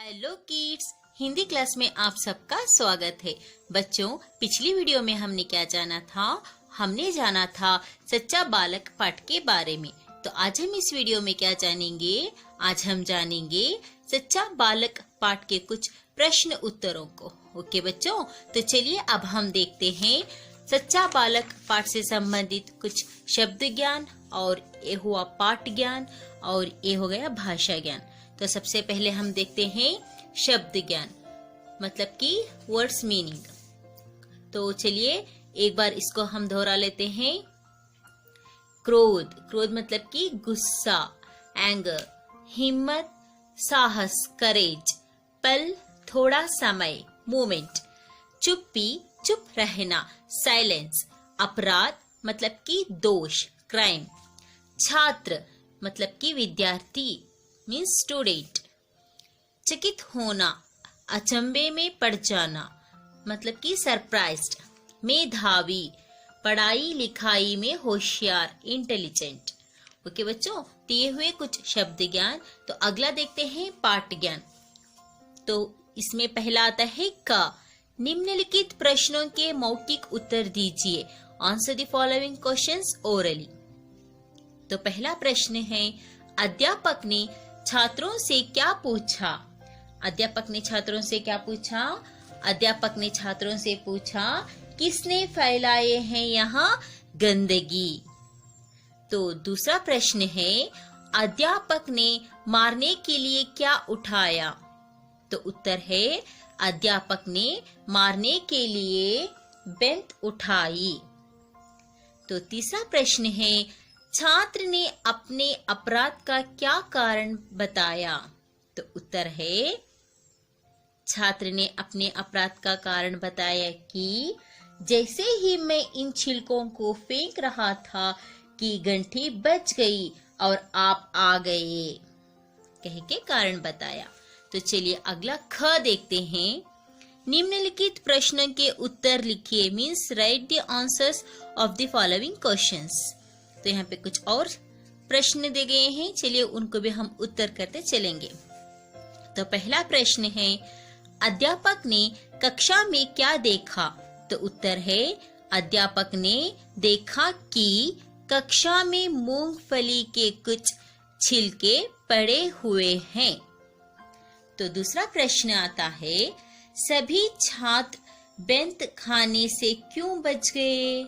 Hello kids, Hindi class में आप सबका स्वागत है। बच्चों, पिछली वीडियो में हमने क्या जाना था? हमने जाना था सच्चा बालक पाठ के बारे में। तो आज हम इस वीडियो में क्या जानेंगे? आज हम जानेंगे सच्चा बालक पाठ के कुछ प्रश्न उत्तरों को। ओके बच्चों, तो चलिए अब हम देखते हैं सच्चा बालक पाठ से संबंधित कुछ शब्द ज्ञान, और ये हुआ पाठ ज्ञान, और ये हो गया भाषा ज्ञान। तो सबसे पहले हम देखते हैं शब्द ज्ञान, मतलब कि वर्ड्स मीनिंग। तो चलिए एक बार इसको हम दोहरा लेते हैं। क्रोध, क्रोध मतलब कि गुस्सा, एंगर। हिम्मत, साहस, करेज। पल, थोड़ा समय, मोमेंट। चुप्पी, चुप रहना, साइलेंस। अपराध मतलब कि दोष, क्राइम। छात्र मतलब कि विद्यार्थी, मीन्स स्टूडेंट। चकित होना, अचंभे में पड़ जाना, मतलब कि सरप्राइज्ड। मेधावी, पढ़ाई लिखाई में होशियार, इंटेलिजेंट। ओके बच्चों, दिए हुए कुछ शब्द ज्ञान। तो अगला देखते हैं पाठ ज्ञान। तो इसमें पहला आता है क। निम्नलिखित प्रश्नों के मौखिक उत्तर दीजिए। Answer the following questions orally. तो पहला प्रश्न है, अध्यापक ने छात्रों से क्या पूछा? अध्यापक ने छात्रों से क्या पूछा? अध्यापक ने छात्रों से पूछा, किसने फैलाए हैं यहाँ गंदगी? तो दूसरा प्रश्न है, अध्यापक ने मारने के लिए क्या उठाया? तो उत्तर है, अध्यापक ने मारने के लिए बेंत उठाई। तो तीसरा प्रश्न है, छात्र ने अपने अपराध का क्या कारण बताया? तो उत्तर है, छात्र ने अपने अपराध का कारण बताया कि जैसे ही मैं इन छिलकों को फेंक रहा था कि घंटी बज गई और आप आ गए, कह के कारण बताया। तो चलिए अगला ख देखते हैं। निम्नलिखित प्रश्नों के उत्तर लिखिए, means right the answers of the following questions. तो यहाँ पे कुछ और प्रश्न दे गए हैं, चलिए उनको भी हम उत्तर करते चलेंगे। तो पहला प्रश्न है, अध्यापक ने कक्षा में क्या देखा? तो उत्तर है, अध्यापक ने देखा कि कक्षा में मूंगफली के कुछ छिलके पड़े हुए हैं। तो दूसरा प्रश्न आता है, सभी छात्र बेंत खाने से क्यों बच गए?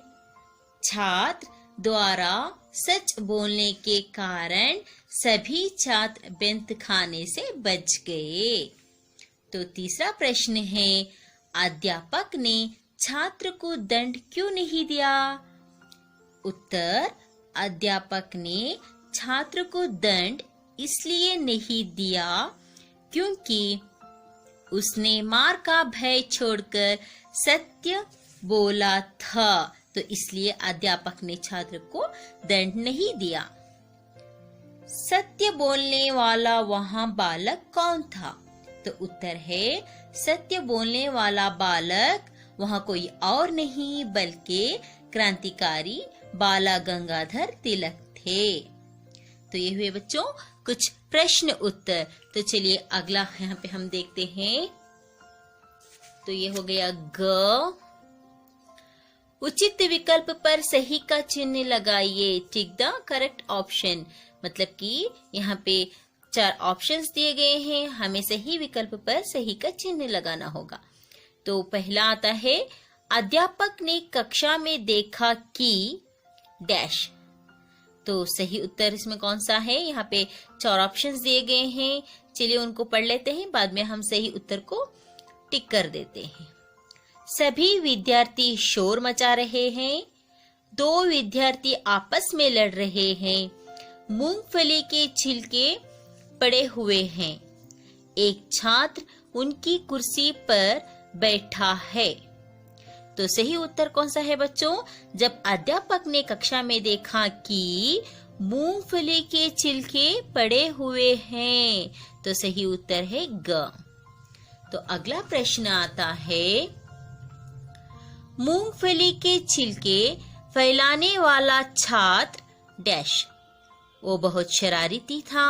छात्र द्वारा सच बोलने के कारण सभी छात्र बेंत खाने से बच गए। तो तीसरा प्रश्न है, अध्यापक ने छात्र को दंड क्यों नहीं दिया? उत्तर, अध्यापक ने छात्र को दंड इसलिए नहीं दिया क्योंकि उसने मार का भय छोड़कर सत्य बोला था। तो इसलिए अध्यापक ने छात्र को दंड नहीं दिया। सत्य बोलने वाला वहां बालक कौन था? तो उत्तर है, सत्य बोलने वाला बालक वहां कोई और नहीं बल्कि क्रांतिकारी बाला गंगाधर तिलक थे। तो ये हुए बच्चों कुछ प्रश्न उत्तर। तो चलिए अगला यहाँ पे हम देखते हैं। तो ये हो गया ग। उचित विकल्प पर सही का चिन्ह लगाइए, टिक द करेक्ट ऑप्शन। मतलब कि यहाँ पे 4 ऑप्शंस दिए गए हैं, हमें सही विकल्प पर सही का चिन्ह लगाना होगा। तो पहला आता है, अध्यापक ने कक्षा में देखा कि डैश। तो सही उत्तर इसमें कौन सा है? यहाँ पे 4 ऑप्शंस दिए गए हैं, चलिए उनको पढ़ लेते हैं, बाद में हम सही उत्तर को टिक कर देते हैं। सभी विद्यार्थी शोर मचा रहे हैं। 2 विद्यार्थी आपस में लड़ रहे हैं। मूंगफली के छिलके पड़े हुए हैं। एक छात्र उनकी कुर्सी पर बैठा है। तो सही उत्तर कौन सा है बच्चों? जब अध्यापक ने कक्षा में देखा कि मूंगफली के छिलके पड़े हुए हैं, तो सही उत्तर है ग। तो अगला प्रश्न आता है, मूंगफली के छिलके फैलाने वाला छात्र डैश। वो बहुत शरारती था,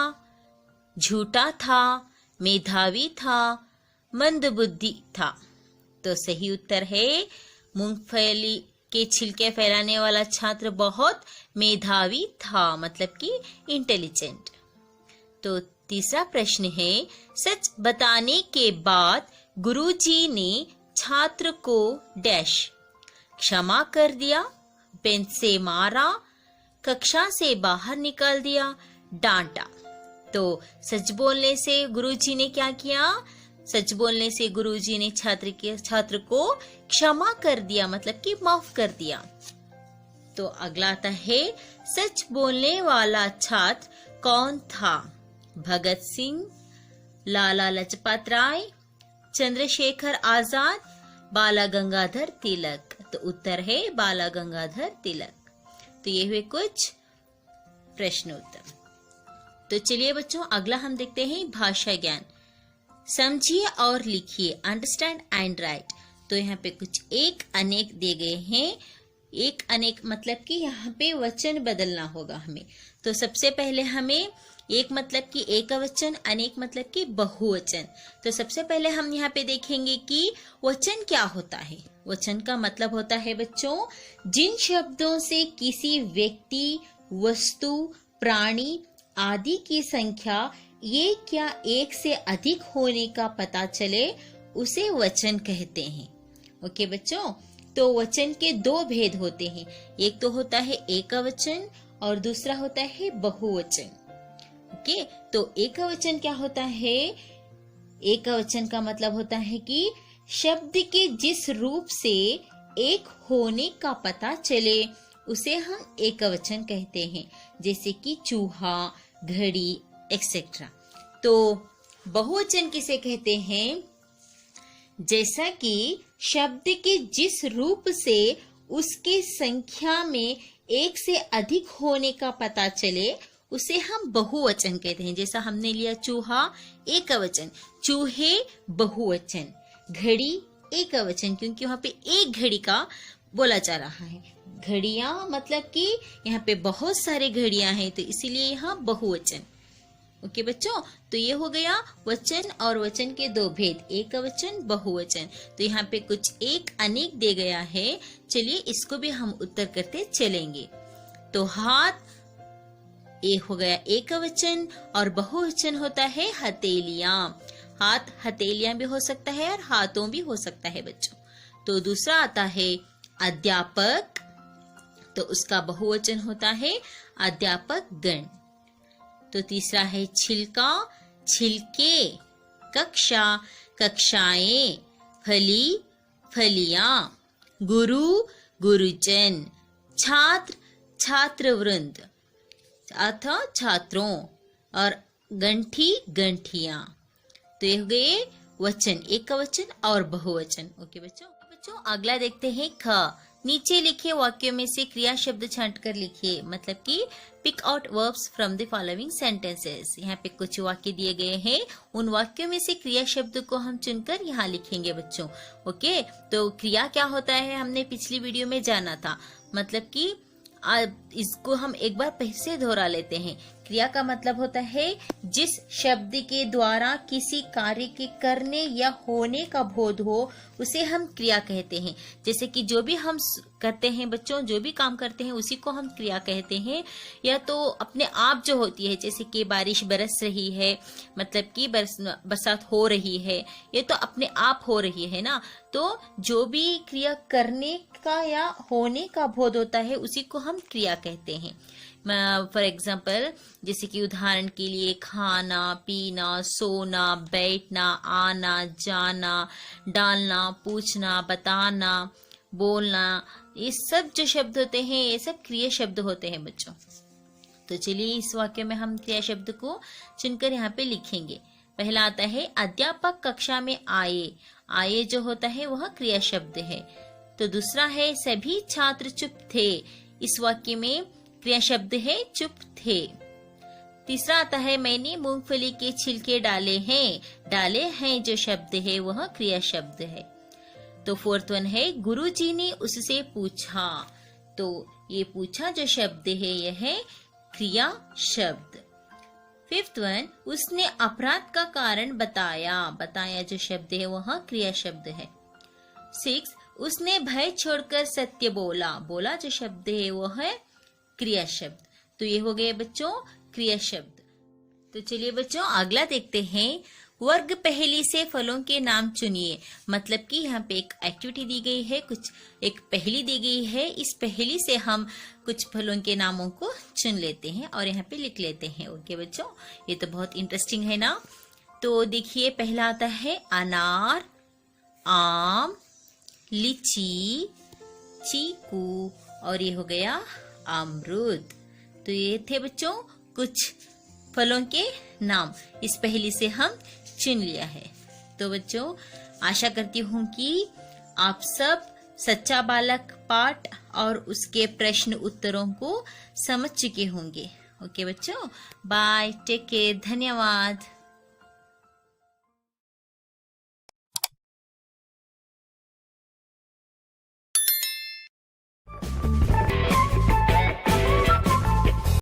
झूठा था, मेधावी था, मंदबुद्धि था। तो सही उत्तर है मूंगफली के छिलके फैलाने वाला छात्र बहुत मेधावी था, मतलब कि इंटेलिजेंट। तो तीसरा प्रश्न है, सच बताने के बाद गुरुजी ने छात्र को डैश क्षमा कर दिया, बेंच से मारा, कक्षा से बाहर निकाल दिया, डांटा। तो सच बोलने से गुरुजी ने क्या किया? सच बोलने से गुरुजी ने छात्र को क्षमा कर दिया, मतलब कि माफ कर दिया। तो अगला आता है, सच बोलने वाला छात्र कौन था? भगत सिंह, लाला लाजपत राय, चंद्रशेखर आजाद, बाला गंगाधर तिलक। तो उत्तर है बाला गंगाधर तिलक। तो ये हुए कुछ प्रश्न उत्तर। तो चलिए बच्चों, अगला हम देखते हैं भाषा ज्ञान। समझिए और लिखिए, अंडरस्टैंड एंड राइट। तो यहाँ पे कुछ एक अनेक दे गए हैं। एक अनेक मतलब कि यहाँ पे वचन बदलना होगा हमें। तो सबसे पहले हमें एक मतलब कि एकवचन, अनेक मतलब कि बहुवचन। तो सबसे पहले हम यहाँ पे देखेंगे कि वचन क्या होता है। वचन का मतलब होता है बच्चों, जिन शब्दों से किसी व्यक्ति, वस्तु, प्राणी आदि की संख्या एक या एक से अधिक होने का पता चले, उसे वचन कहते हैं। ओके बच्चों, तो वचन के दो भेद होते हैं। एक तो होता है एकवचन और दूसरा होता है बहुवचन। ओके, तो एकवचन क्या होता है? एकवचन का मतलब होता है कि शब्द के जिस रूप से एक होने का पता चले, उसे हम एकवचन कहते हैं, जैसे कि चूहा, घड़ी एक्सेट्रा। तो बहुवचन किसे कहते हैं? जैसा कि शब्द के जिस रूप से उसके संख्या में एक से अधिक होने का पता चले, उसे हम बहुवचन कहते हैं। जैसा हमने लिया चूहा एकवचन, चूहे बहुवचन, घड़ी एकवचन, क्योंकि वहां पे एक घड़ी का बोला जा रहा है। घड़ियां मतलब कि यहाँ पे बहुत सारे घड़ियां हैं, तो इसीलिए यहाँ बहुवचन। ओके बच्चों, तो ये हो गया वचन और वचन के दो भेद, एकवचन बहुवचन। तो यहाँ पे कुछ एक अनेक दे गया है। चलिए इसको भी हम उत्तर करते चलेंगे। तो हाथ, ये हो गया एकवचन, और बहुवचन होता है हथेलियां। हाथ हथेलियां भी हो सकता है और हाथों भी हो सकता है बच्चों। तो दूसरा आता है अध्यापक, तो उसका बहुवचन होता है अध्यापक गण। तो तीसरा है छिलका, छिलके, कक्षा, कक्षाएं, फली, फलियां, गुरु, गुरुजन, छात्र, छात्रवृंद अथवा छात्रों, और गंठी, गंठियां। तो ये हो गए वचन, एकवचन और बहुवचन। ओके बच्चों, अगला देखते हैं ख। नीचे लिखे वाक्यों में से क्रिया शब्द छांट कर लिखिए, मतलब कि pick out verbs from the following sentences. यहाँ पे कुछ वाक्य दिए गए हैं, उन वाक्यों में से क्रिया शब्द को हम चुनकर यहाँ लिखेंगे बच्चों। ओके, तो क्रिया क्या होता है हमने पिछली वीडियो में जाना था, मतलब कि इसको हम एक बार फिर से दोहरा लेते हैं। क्रिया का मतलब होता है जिस शब्द के द्वारा किसी कार्य के करने या होने का बोध हो, उसे हम क्रिया कहते हैं। जैसे कि जो भी हम करते हैं बच्चों, जो भी काम करते हैं उसी को हम क्रिया कहते हैं। या तो अपने आप जो होती है, जैसे कि बारिश बरस रही है, मतलब कि बरसात हो रही है, ये तो अपने आप हो रही है ना। तो जो भी क्रिया करने का या होने का बोध होता है, उसी को हम क्रिया कहते हैं। फॉर एग्जाम्पल, जैसे कि उदाहरण के लिए खाना, पीना, सोना, बैठना, आना, जाना, डालना, पूछना, बताना, बोलना, ये सब जो शब्द होते हैं, ये सब क्रिया शब्द होते हैं बच्चों। तो चलिए इस वाक्य में हम क्रिया शब्द को चुनकर यहाँ पे लिखेंगे। पहला आता है अध्यापक कक्षा में आए। आए जो होता है वह क्रिया शब्द है। तो दूसरा है सभी छात्र चुप थे। इस वाक्य में क्रिया शब्द है चुप थे। तीसरा आता है मैंने मूंगफली के छिलके डाले हैं। डाले हैं जो शब्द है वह क्रिया शब्द है। तो फोर्थ वन है गुरुजी ने उससे पूछा। तो ये पूछा जो शब्द है यह है क्रिया शब्द। फिफ्थ वन, उसने अपराध का कारण बताया। बताया जो शब्द है वह क्रिया शब्द है। सिक्स, उसने भय छोड़कर सत्य बोला। बोला जो शब्द है वह है क्रिया शब्द। तो ये हो गए बच्चों क्रिया शब्द। तो चलिए बच्चों अगला देखते हैं। वर्ग पहेली से फलों के नाम चुनिए। मतलब कि यहाँ पे एक एक्टिविटी दी गई है, कुछ एक पहेली दी गई है। इस पहेली से हम कुछ फलों के नामों को चुन लेते हैं और यहाँ पे लिख लेते हैं। ओके बच्चों, ये तो बहुत इंटरेस्टिंग है ना। तो देखिए पहला आता है अनार, आम, लीची, चीकू और ये हो गया अमरूद। तो ये थे बच्चों कुछ फलों के नाम, इस पहेली से हम चुन लिया है। तो बच्चों आशा करती हूँ कि आप सब सच्चा बालक पाठ और उसके प्रश्न उत्तरों को समझ चुके होंगे। ओके बच्चों, बाय, टेक केयर, धन्यवाद।